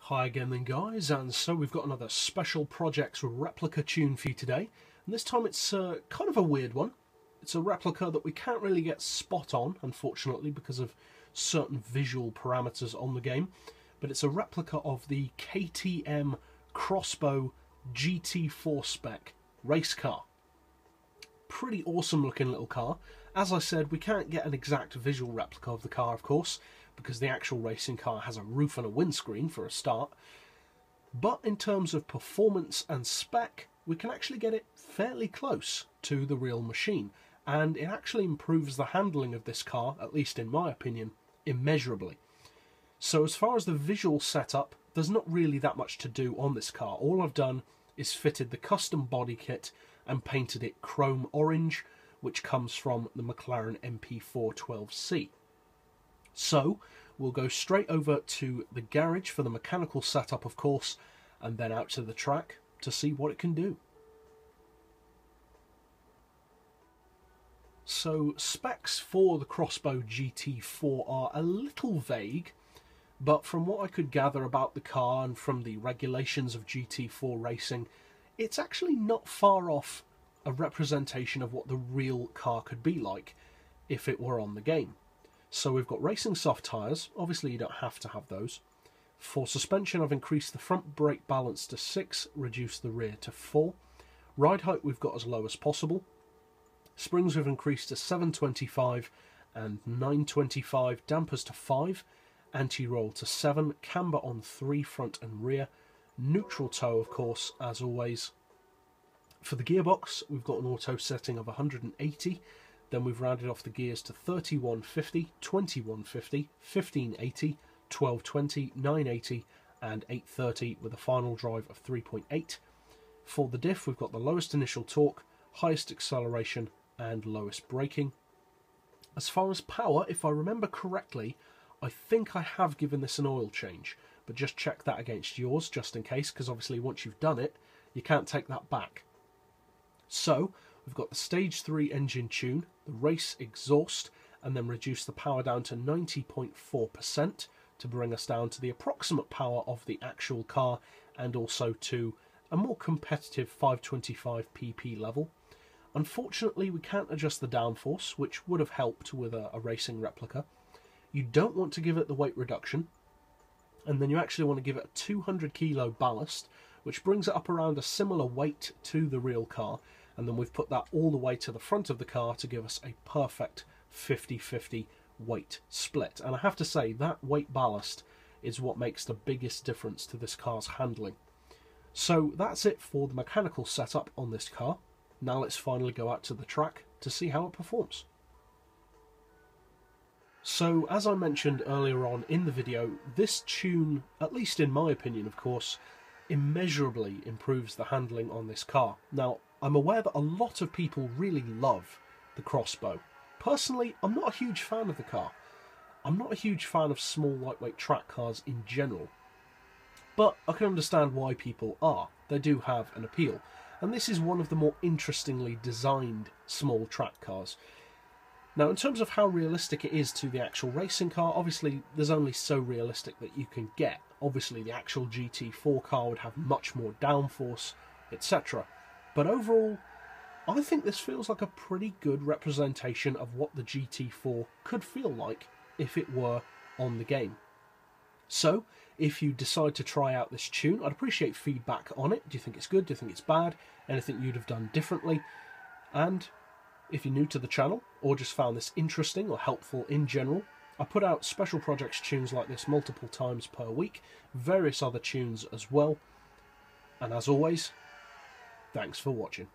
Hi again then guys, and so we've got another Special Projects replica tune for you today, and this time it's kind of a weird one. It's a replica that we can't really get spot on, unfortunately, because of certain visual parameters on the game, but it's a replica of the KTM X-Bow GT4 spec race car. Pretty awesome looking little car. As I said, we can't get an exact visual replica of the car, of course, because the actual racing car has a roof and a windscreen for a start. But in terms of performance and spec, we can actually get it fairly close to the real machine. And it actually improves the handling of this car, at least in my opinion, immeasurably. So as far as the visual setup, there's not really that much to do on this car. All I've done is fitted the custom body kit and painted it chrome orange, which comes from the McLaren MP412C. So we'll go straight over to the garage for the mechanical setup, of course, and then out to the track to see what it can do. So specs for the X-Bow GT4 are a little vague, but from what I could gather about the car and from the regulations of GT4 racing, it's actually not far off a representation of what the real car could be like if it were on the game. So we've got racing soft tyres, obviously you don't have to have those. For suspension I've increased the front brake balance to 6, reduced the rear to 4. Ride height we've got as low as possible. Springs we've increased to 725 and 925, dampers to 5, anti-roll to 7, camber on 3 front and rear, neutral toe of course as always. For the gearbox we've got an auto setting of 180. Then we've rounded off the gears to 3150, 2150, 1580, 1220, 980 and 830 with a final drive of 3.8. For the diff we've got the lowest initial torque, highest acceleration and lowest braking. As far as power, if I remember correctly, I think I have given this an oil change, but just check that against yours just in case, because obviously once you've done it you can't take that back. So we've got the stage 3 engine tune, the race exhaust, and then reduce the power down to 90.4% to bring us down to the approximate power of the actual car and also to a more competitive 525 pp level. Unfortunately we can't adjust the downforce, which would have helped with a racing replica. You don't want to give it the weight reduction, and then you actually want to give it a 200 kilo ballast, which brings it up around a similar weight to the real car. And then we've put that all the way to the front of the car to give us a perfect 50-50 weight split. And I have to say, that weight ballast is what makes the biggest difference to this car's handling. So that's it for the mechanical setup on this car. Now let's finally go out to the track to see how it performs. So as I mentioned earlier on in the video, this tune, at least in my opinion of course, immeasurably improves the handling on this car. Now, I'm aware that a lot of people really love the X-Bow. Personally, I'm not a huge fan of the car. I'm not a huge fan of small lightweight track cars in general. But I can understand why people are. They do have an appeal. And this is one of the more interestingly designed small track cars. Now, in terms of how realistic it is to the actual racing car, obviously there's only so realistic that you can get. Obviously the actual GT4 car would have much more downforce, etc. But overall, I think this feels like a pretty good representation of what the GT4 could feel like if it were on the game. So, if you decide to try out this tune, I'd appreciate feedback on it. Do you think it's good? Do you think it's bad? Anything you'd have done differently? And if you're new to the channel, or just found this interesting or helpful in general, I put out special projects tunes like this multiple times per week, various other tunes as well. And as always, thanks for watching.